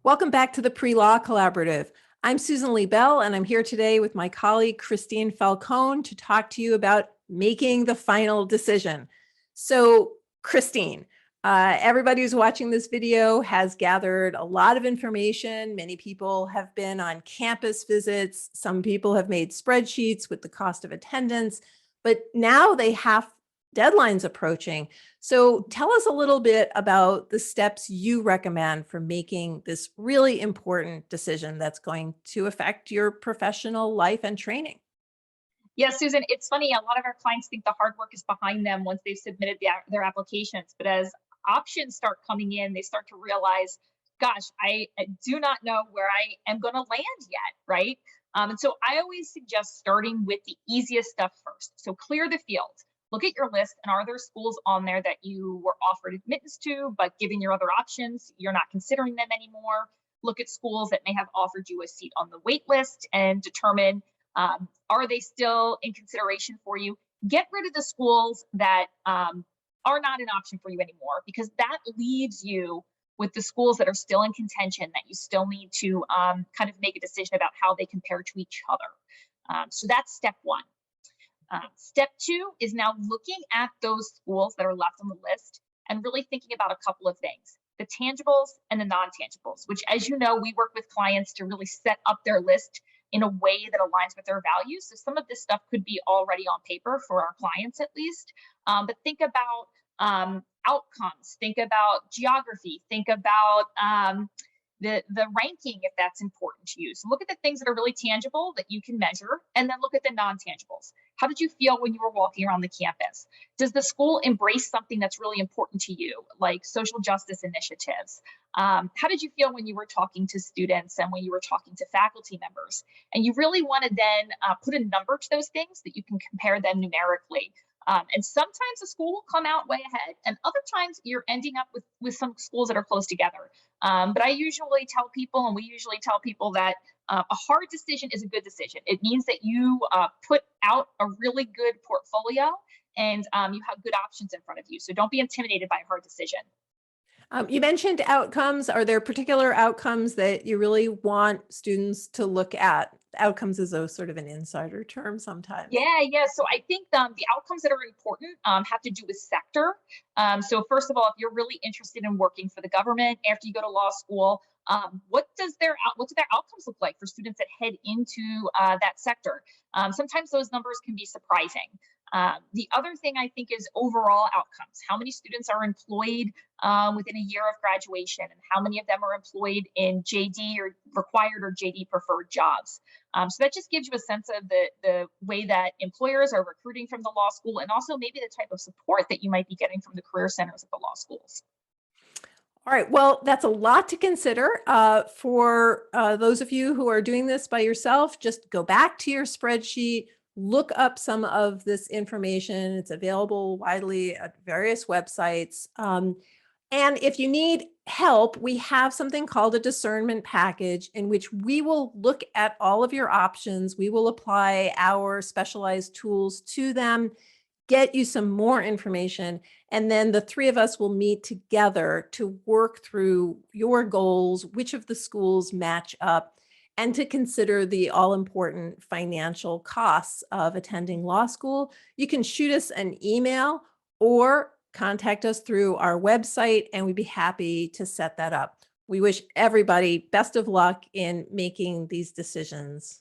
Welcome back to the Pre-Law Collaborative. I'm Susan Lee Bell, and I'm here today with my colleague, Christine Falcone, to talk to you about making the final decision. So, Christine, everybody who's watching this video has gathered a lot of information. Many people have been on campus visits. Some people have made spreadsheets with the cost of attendance, but now they have deadlines approaching. So tell us a little bit about the steps you recommend for making this really important decision that's going to affect your professional life and training. Yeah, Susan, it's funny. A lot of our clients think the hard work is behind them once they've submitted their applications. But as options start coming in, they start to realize, gosh, I do not know where I am going to land yet, right? And so I always suggest starting with the easiest stuff first. So clear the field. Look at your list, and are there schools on there that you were offered admittance to, but given your other options, you're not considering them anymore? Look at schools that may have offered you a seat on the wait list and determine, are they still in consideration for you? Get rid of the schools that are not an option for you anymore, because that leaves you with the schools that are still in contention that you still need to kind of make a decision about how they compare to each other. So that's step one. Step two is now looking at those schools that are left on the list and really thinking about a couple of things: the tangibles and the non-tangibles, which, as you know, we work with clients to really set up their list in a way that aligns with their values. So some of this stuff could be already on paper for our clients, at least. But think about outcomes, think about geography, think about the ranking, if that's important to you. So look at the things that are really tangible that you can measure, and then look at the non-tangibles. How did you feel when you were walking around the campus? Does the school embrace something that's really important to you, like social justice initiatives? How did you feel when you were talking to students and when you were talking to faculty members? And you really want to then put a number to those things that you can compare them numerically. And sometimes a school will come out way ahead, and other times you're ending up with some schools that are close together. But I usually tell people, and we usually tell people, that a hard decision is a good decision. It means that you put out a really good portfolio, and you have good options in front of you. So don't be intimidated by a hard decision. You mentioned outcomes. Are there particular outcomes that you really want students to look at? Outcomes is a sort of an insider term sometimes. Yeah. So I think the outcomes that are important have to do with sector. So first of all, if you're really interested in working for the government after you go to law school, what do their outcomes look like for students that head into that sector? Sometimes those numbers can be surprising. The other thing I think is overall outcomes. How many students are employed within a year of graduation, and how many of them are employed in JD or required or JD preferred jobs? So that just gives you a sense of the way that employers are recruiting from the law school, and also maybe the type of support that you might be getting from the career centers at the law schools. All right, well, that's a lot to consider. For those of you who are doing this by yourself, just go back to your spreadsheet, look up some of this information. It's available widely at various websites. And if you need help, we have something called a discernment package, in which we will look at all of your options. We will apply our specialized tools to them, get you some more information, and then the three of us will meet together to work through your goals, which of the schools match up, and to consider the all-important financial costs of attending law school. You can shoot us an email or contact us through our website, and we'd be happy to set that up. We wish everybody best of luck in making these decisions.